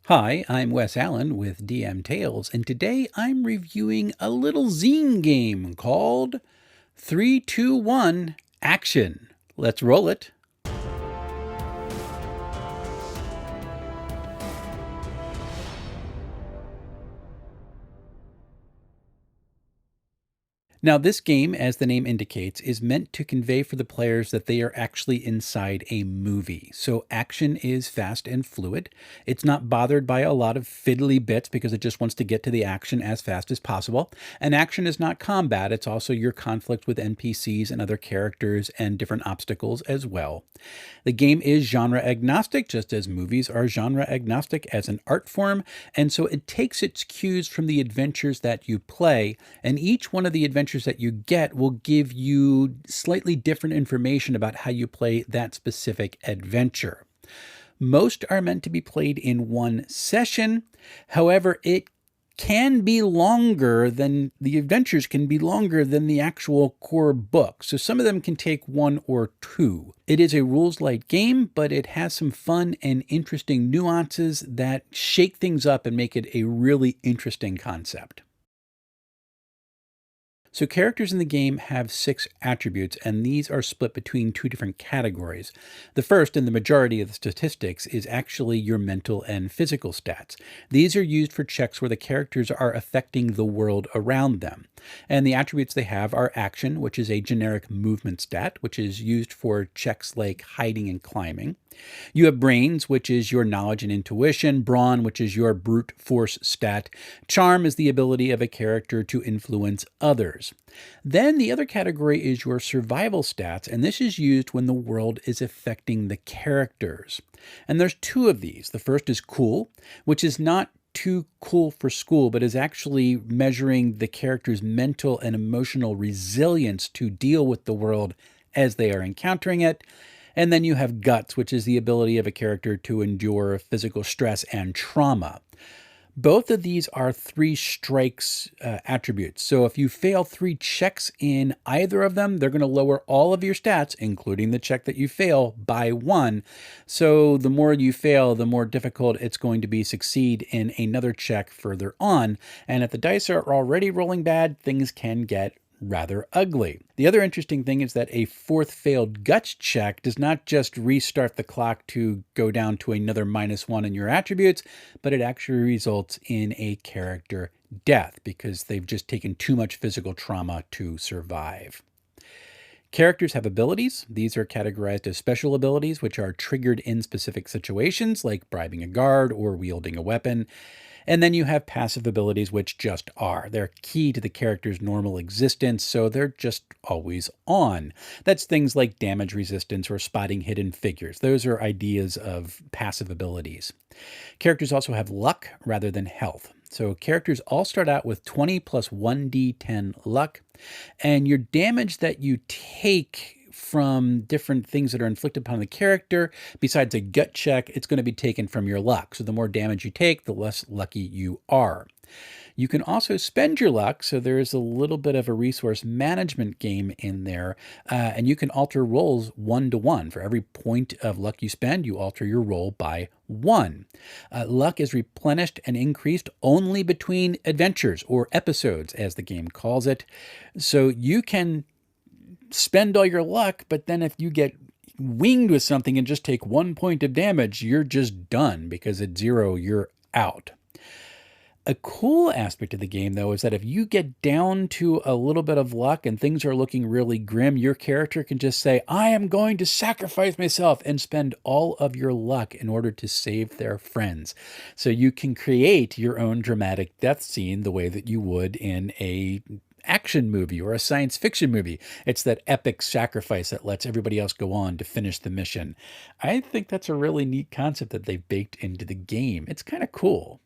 Hi, I'm Wes Allen with DM Tales, and today I'm reviewing a little zine game called 3, 2, 1 Action. Let's roll it. Now, this game, as the name indicates, is meant to convey for the players that they are actually inside a movie. So, action is fast and fluid. It's not bothered by a lot of fiddly bits because it just wants to get to the action as fast as possible. And action is not combat, it's also your conflict with NPCs and other characters and different obstacles as well. The game is genre agnostic, just as movies are genre agnostic as an art form, and so it takes its cues from the adventures that you play, and each one of the adventures that you get will give you slightly different information about how you play that specific adventure. Most are meant to be played in one session. However, it can be longer than the adventures can be longer than the actual core book. So some of them can take 1 or 2. It is a rules light game, but it has some fun and interesting nuances that shake things up and make it a really interesting concept. So characters in the game have 6 attributes, and these are split between 2 different categories. The first, and the majority of the statistics, is actually your mental and physical stats. These are used for checks where the characters are affecting the world around them. And the attributes they have are action, which is a generic movement stat, which is used for checks like hiding and climbing. You have brains, which is your knowledge and intuition. Brawn, which is your brute force stat. Charm is the ability of a character to influence others. Then the other category is your survival stats, and this is used when the world is affecting the characters. And there's 2 of these. The first is cool, which is not too cool for school, but is actually measuring the character's mental and emotional resilience to deal with the world as they are encountering it. And then you have guts, which is the ability of a character to endure physical stress and trauma. Both of these are 3 strikes attributes. So if you fail 3 checks in either of them, they're going to lower all of your stats, including the check that you fail, by 1. So the more you fail, the more difficult it's going to be succeed in another check further on. And if the dice are already rolling bad, things can get rather ugly. The other interesting thing is that a 4th failed guts check does not just restart the clock to go down to another -1 in your attributes, but it actually results in a character death because they've just taken too much physical trauma to survive. Characters have abilities. These are categorized as special abilities, which are triggered in specific situations, like bribing a guard or wielding a weapon. And then you have passive abilities, which just are. They're key to the character's normal existence, so they're just always on. That's things like damage resistance or spotting hidden figures. Those are ideas of passive abilities. Characters also have luck rather than health. So characters all start out with 20 plus 1d10 luck, and your damage that you take from different things that are inflicted upon the character, besides a gut check, it's going to be taken from your luck. So the more damage you take, the less lucky you are. You can also spend your luck, so there is a little bit of a resource management game in there, and you can alter rolls 1 to 1. For every point of luck you spend, you alter your roll by 1. Luck is replenished and increased only between adventures, or episodes, as the game calls it. So you can spend all your luck, but then if you get winged with something and just take 1 point of damage, you're just done because at 0, you're out. A cool aspect of the game, though, is that if you get down to a little bit of luck and things are looking really grim, your character can just say, I am going to sacrifice myself, and spend all of your luck in order to save their friends. So you can create your own dramatic death scene the way that you would in a action movie or a science fiction movie. It's that epic sacrifice that lets everybody else go on to finish the mission. I think that's a really neat concept that they've baked into the game. It's kind of cool.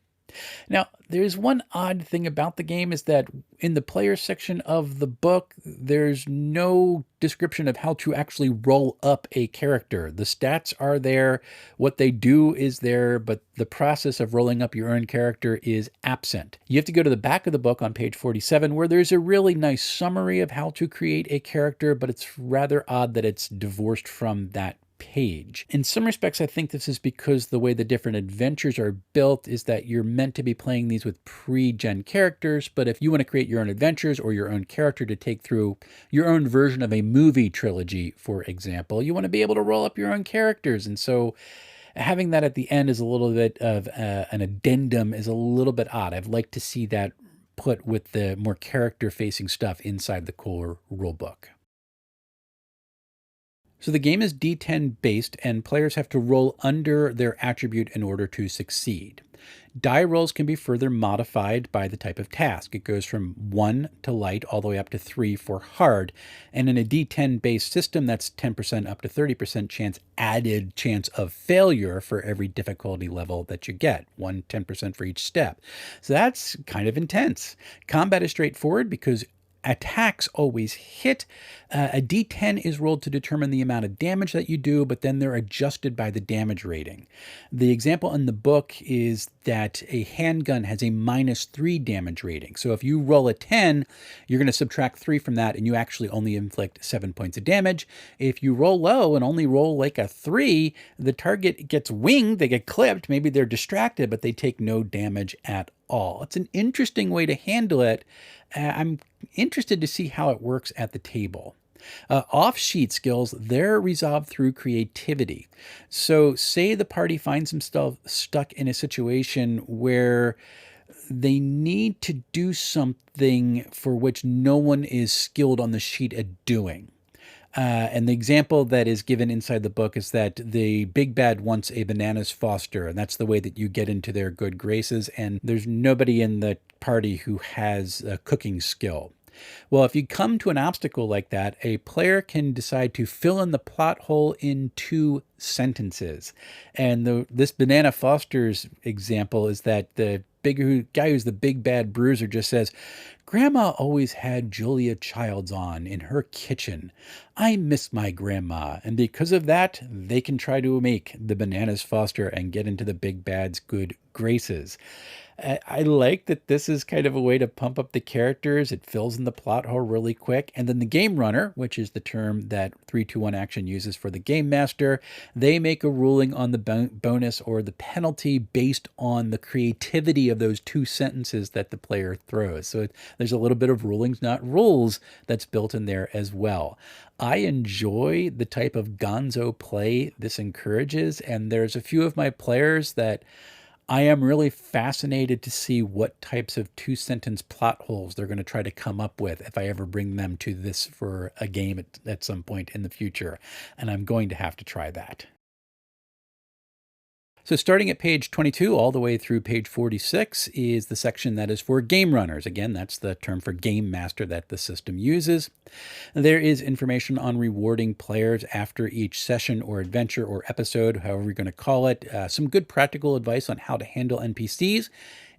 Now, there's one odd thing about the game is that in the player section of the book, there's no description of how to actually roll up a character. The stats are there, what they do is there, but the process of rolling up your own character is absent. You have to go to the back of the book on page 47, where there's a really nice summary of how to create a character, but it's rather odd that it's divorced from that page. In some respects, I think this is because the way the different adventures are built is that you're meant to be playing these with pre-gen characters, but if you want to create your own adventures or your own character to take through your own version of a movie trilogy, for example, you want to be able to roll up your own characters. And so having that at the end is a little bit of an addendum, is a little bit odd. I'd like to see that put with the more character-facing stuff inside the core rulebook. So the game is D10 based, and players have to roll under their attribute in order to succeed. Die rolls can be further modified by the type of task. It goes from 1 to light all the way up to 3 for hard. And in a D10 based system, that's 10% up to 30% added chance of failure for every difficulty level that you get, 10% for each step. So that's kind of intense. Combat is straightforward because attacks always hit. A d10 is rolled to determine the amount of damage that you do, but then they're adjusted by the damage rating. The example in the book is that a handgun has a -3 damage rating. So if you roll a 10, you're going to subtract 3 from that, and you actually only inflict 7 points of damage. If you roll low and only roll like a 3, the target gets winged, they get clipped, maybe they're distracted, but they take no damage at all. It's an interesting way to handle it. I'm interested to see how it works at the table. Off-sheet skills, they're resolved through creativity. So say the party finds themselves stuck in a situation where they need to do something for which no one is skilled on the sheet at doing. And the example that is given inside the book is that the big bad wants a bananas foster, and that's the way that you get into their good graces, and there's nobody in the party who has a cooking skill. Well, if you come to an obstacle like that, a player can decide to fill in the plot hole in 2 sentences. And this Banana Foster's example is that the guy who's the big bad bruiser just says, "Grandma always had Julia Childs on in her kitchen. I miss my grandma." And because of that, they can try to make the Bananas Foster and get into the big bad's good graces. I like that this is kind of a way to pump up the characters. It fills in the plot hole really quick. And then the game runner, which is the term that 321 Action uses for the game master, they make a ruling on the bonus or the penalty based on the creativity of those 2 sentences that the player throws. So there's a little bit of rulings, not rules, that's built in there as well. I enjoy the type of gonzo play this encourages, and there's a few of my players that I am really fascinated to see what types of 2-sentence plot holes they're going to try to come up with if I ever bring them to this for a game at some point in the future. And I'm going to have to try that. So starting at page 22 all the way through page 46 is the section that is for game runners. Again, that's the term for game master that the system uses. There is information on rewarding players after each session or adventure or episode, however you're going to call it. Some good practical advice on how to handle NPCs,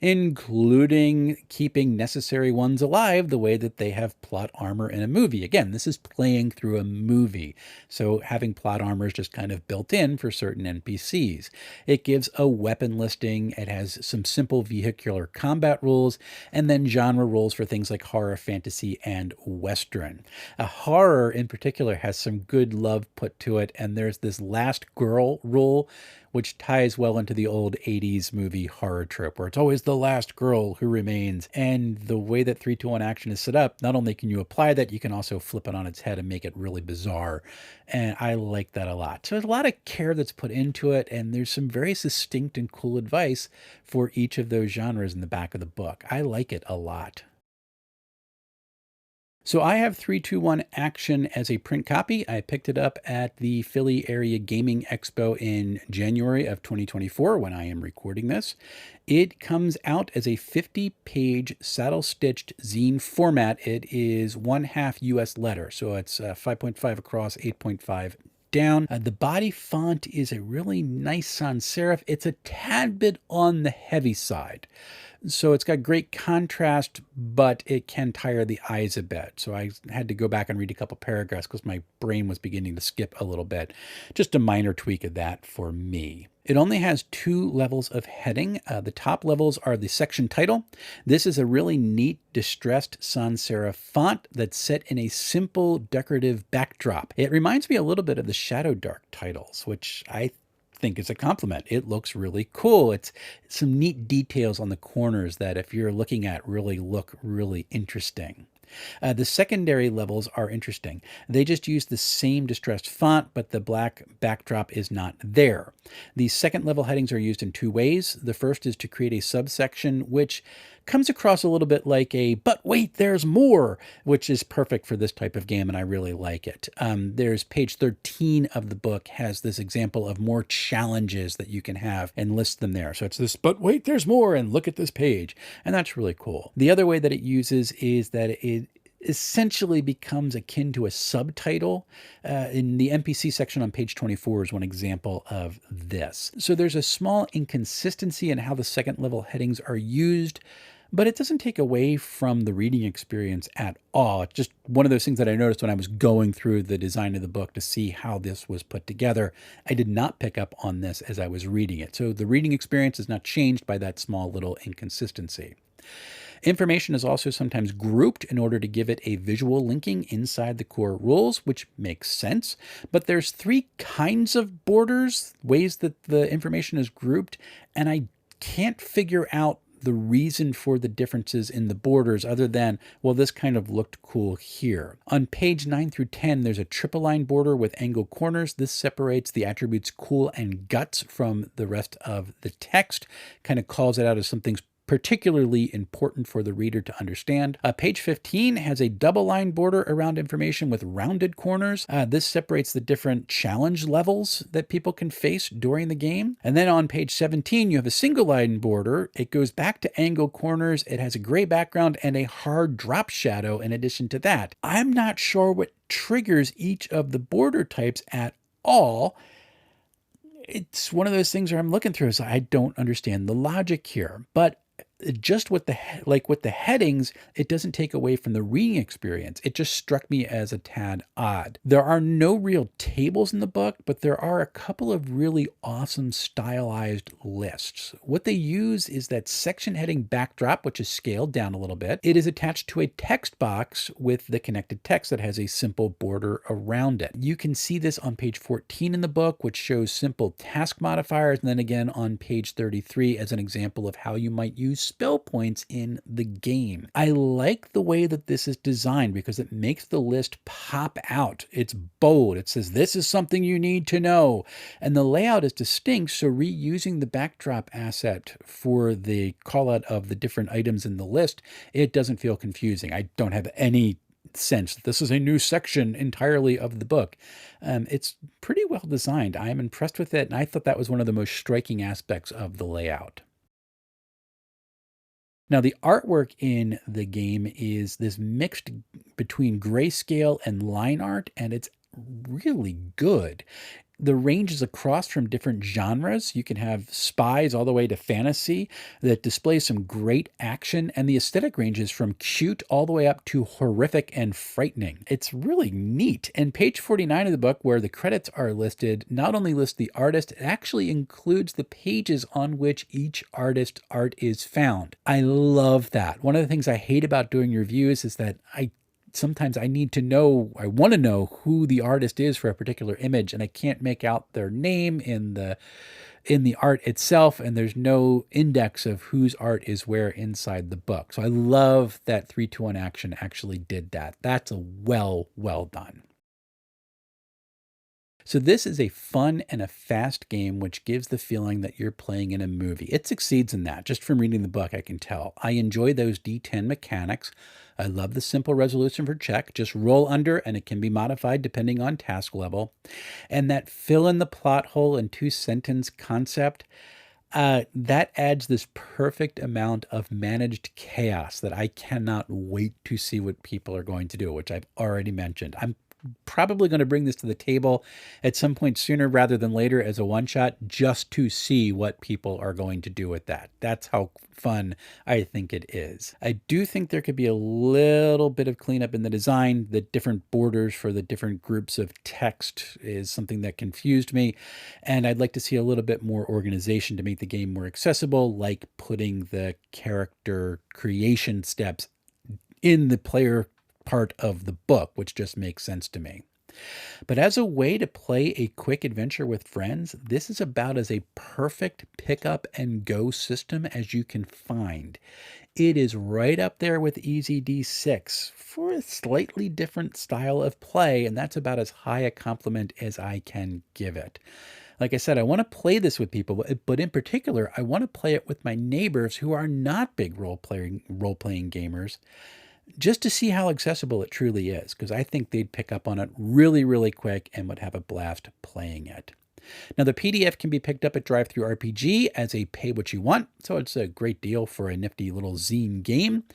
including keeping necessary ones alive the way that they have plot armor in a movie. Again, this is playing through a movie, so having plot armor is just kind of built in for certain NPCs. It gives a weapon listing, it has some simple vehicular combat rules, and then genre rules for things like horror, fantasy, and western. Horror in particular has some good love put to it, and there's this last girl rule, which ties well into the old 80s movie horror trope, where it's always the last girl who remains. And the way that 321 Action is set up, not only can you apply that, you can also flip it on its head and make it really bizarre. And I like that a lot. So there's a lot of care that's put into it, and there's some very succinct and cool advice for each of those genres in the back of the book. I like it a lot. So I have 321 Action as a print copy. I picked it up at the Philly Area Gaming Expo in January of 2024 when I am recording this. It comes out as a 50-page saddle-stitched zine format. It is 1/2 US letter, so it's 5.5 across, 8.5 down. The body font is a really nice sans serif. It's a tad bit on the heavy side. So it's got great contrast, but it can tire the eyes a bit. So I had to go back and read a couple paragraphs because my brain was beginning to skip a little bit. Just a minor tweak of that for me. It only has 2 levels of heading. The top levels are the section title. This is a really neat distressed sans serif font that's set in a simple decorative backdrop. It reminds me a little bit of the Shadow Dark titles, which I think is a compliment. It looks really cool. It's some neat details on the corners that if you're looking at really look really interesting. The secondary levels are interesting. They just use the same distressed font, but the black backdrop is not there. The second level headings are used in 2 ways. The first is to create a subsection, which comes across a little bit like a, but wait, there's more, which is perfect for this type of game, and I really like it. There's page 13 of the book has this example of more challenges that you can have and list them there. So it's this, but wait, there's more, and look at this page. And that's really cool. The other way that it uses is that it essentially becomes akin to a subtitle. In the NPC section on page 24 is one example of this. So there's a small inconsistency in how the second level headings are used, but it doesn't take away from the reading experience at all. It's just one of those things that I noticed when I was going through the design of the book to see how this was put together. I did not pick up on this as I was reading it. So the reading experience is not changed by that small little inconsistency. Information is also sometimes grouped in order to give it a visual linking inside the core rules, which makes sense. But there's 3 kinds of borders, ways that the information is grouped, and I can't figure out the reason for the differences in the borders other than, well, this kind of looked cool here. On page 9 through 10, there's a triple line border with angled corners. This separates the attributes cool and guts from the rest of the text, kind of calls it out as something's particularly important for the reader to understand. Page 15 has a double line border around information with rounded corners. This separates the different challenge levels that people can face during the game. And then on page 17, you have a single line border. It goes back to angled corners. It has a gray background and a hard drop shadow in addition to that. I'm not sure what triggers each of the border types at all. It's one of those things where I'm looking through, so I don't understand the logic here. But just with the headings, it doesn't take away from the reading experience. It just struck me as a tad odd. There are no real tables in the book, but there are a couple of really awesome stylized lists. What they use is that section heading backdrop, which is scaled down a little bit. It is attached to a text box with the connected text that has a simple border around it. You can see this on page 14 in the book, which shows simple task modifiers, and then again on page 33 as an example of how you might use spell points in the game. I like the way that this is designed because it makes the list pop out. It's bold. It says, this is something you need to know. And the layout is distinct, so reusing the backdrop asset for the call out of the different items in the list, it doesn't feel confusing. I don't have any sense that this is a new section entirely of the book. It's pretty well designed. I'm impressed with it, and I thought that was one of the most striking aspects of the layout. Now, the artwork in the game is this mixed between grayscale and line art, and it's really good. The range is across from different genres. You can have spies all the way to fantasy that displays some great action, and the aesthetic ranges from cute all the way up to horrific and frightening. It's really neat. And page 49 of the book, where the credits are listed, not only lists the artist, it actually includes the pages on which each artist's art is found. I love that. One of the things I hate about doing reviews is that sometimes I want to know who the artist is for a particular image, and I can't make out their name in the art itself, and there's no index of whose art is where inside the book. So I love that 3-2-1 Action actually did that. That's a well done. So this is a fun and a fast game, which gives the feeling that you're playing in a movie. It succeeds in that. Just from reading the book, I can tell. I enjoy those D10 mechanics. I love the simple resolution for check. Just roll under, and it can be modified depending on task level. And that fill in the plot hole in 2-sentence concept, that adds this perfect amount of managed chaos that I cannot wait to see what people are going to do, which I've already mentioned. I'm probably going to bring this to the table at some point sooner rather than later as a one-shot, just to see what people are going to do with that. That's how fun I think it is. I do think there could be a little bit of cleanup in the design. The different borders for the different groups of text is something that confused me, and I'd like to see a little bit more organization to make the game more accessible, like putting the character creation steps in the player part of the book, which just makes sense to me. But as a way to play a quick adventure with friends, this is about as a perfect pick up and go system as you can find. It is right up there with Easy D6 for a slightly different style of play, and that's about as high a compliment as I can give it. Like I said, I want to play this with people, but in particular, I want to play it with my neighbors who are not big role-playing gamers, just to see how accessible it truly is, because I think they'd pick up on it really, really quick and would have a blast playing it. Now, the PDF can be picked up at DriveThruRPG as a pay what you want, so it's a great deal for a nifty little zine game.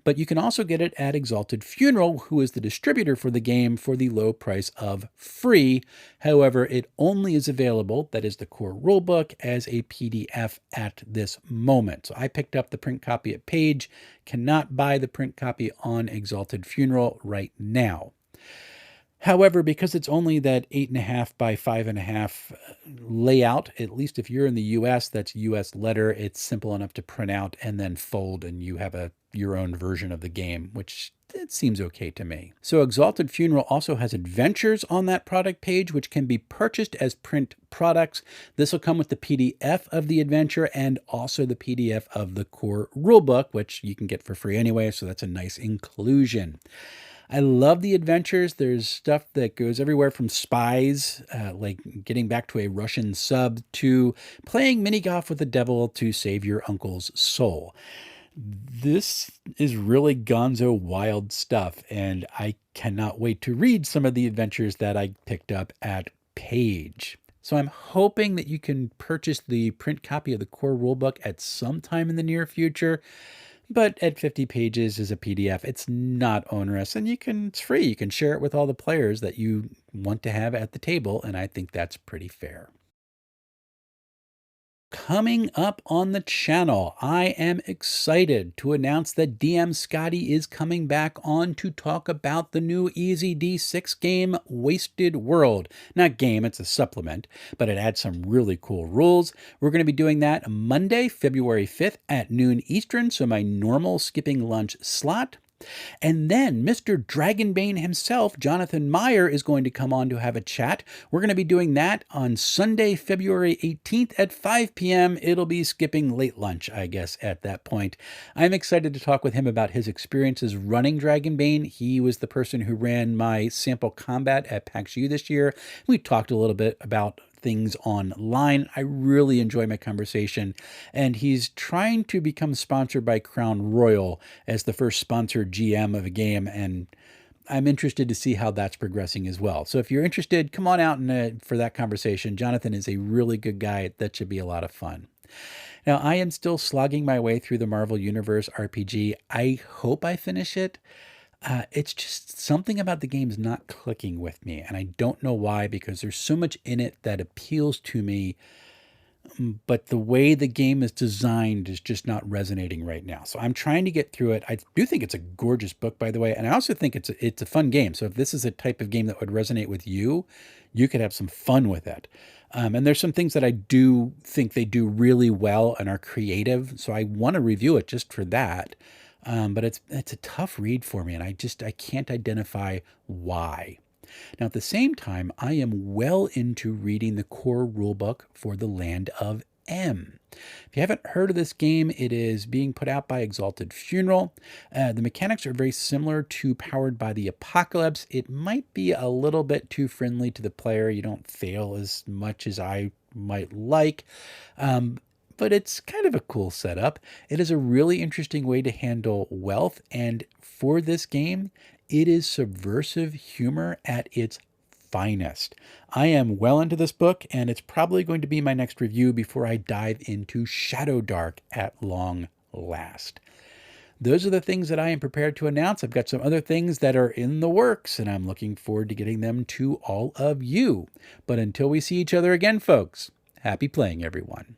But you can also get it at Exalted Funeral, who is the distributor for the game, for the low price of free. However, it only is available, that is the core rulebook, as a PDF at this moment. So I picked up the print copy at Page, cannot buy the print copy on Exalted Funeral right now. However, because it's only that 8.5 by 5.5 layout, at least if you're in the US, that's US letter, it's simple enough to print out and then fold, and you have your own version of the game, which it seems okay to me. So Exalted Funeral also has adventures on that product page, which can be purchased as print products. This will come with the PDF of the adventure and also the PDF of the core rulebook, which you can get for free anyway, so that's a nice inclusion. I love the adventures. There's stuff that goes everywhere from spies, like getting back to a Russian sub, to playing mini golf with the devil to save your uncle's soul. This is really gonzo wild stuff, and I cannot wait to read some of the adventures that I picked up at Page. So I'm hoping that you can purchase the print copy of the core rulebook at some time in the near future. But at 50 pages as a PDF, it's not onerous, and it's free. You can share it with all the players that you want to have at the table, and I think that's pretty fair. Coming up on the channel, I am excited to announce that DM Scotty is coming back on to talk about the new Easy D6 game, Wasted World. Not game, it's a supplement, but it adds some really cool rules. We're going to be doing that Monday, February 5th at noon Eastern, so my normal skipping lunch slot. And then Mr. Dragonbane himself, Jonathan Meyer, is going to come on to have a chat. We're going to be doing that on Sunday, February 18th at 5 p.m. It'll be skipping late lunch, I guess, at that point. I'm excited to talk with him about his experiences running Dragonbane. He was the person who ran my sample combat at PAX U this year. We talked a little bit about things online. I really enjoy my conversation, and he's trying to become sponsored by Crown Royal as the first sponsored GM of a game, and I'm interested to see how that's progressing as well. So if you're interested, come on out for that conversation. Jonathan is a really good guy. That should be a lot of fun. Now, I am still slogging my way through the Marvel Universe RPG. I hope I finish it. It's just something about the game's not clicking with me, and I don't know why, because there's so much in it that appeals to me, but the way the game is designed is just not resonating right now. So I'm trying to get through it. I do think it's a gorgeous book, by the way, and I also think it's a fun game. So if this is a type of game that would resonate with you, you could have some fun with it. And there's some things that I do think they do really well and are creative, so I want to review it just for that. But it's a tough read for me, and I can't identify why. Now, at the same time, I am well into reading the core rulebook for The Land of M. If you haven't heard of this game, it is being put out by Exalted Funeral. The mechanics are very similar to Powered by the Apocalypse. It might be a little bit too friendly to the player. You don't fail as much as I might like. But it's kind of a cool setup. It is a really interesting way to handle wealth, and for this game, it is subversive humor at its finest. I am well into this book, and it's probably going to be my next review before I dive into Shadow Dark at long last. Those are the things that I am prepared to announce. I've got some other things that are in the works, and I'm looking forward to getting them to all of you. But until we see each other again, folks, happy playing, everyone.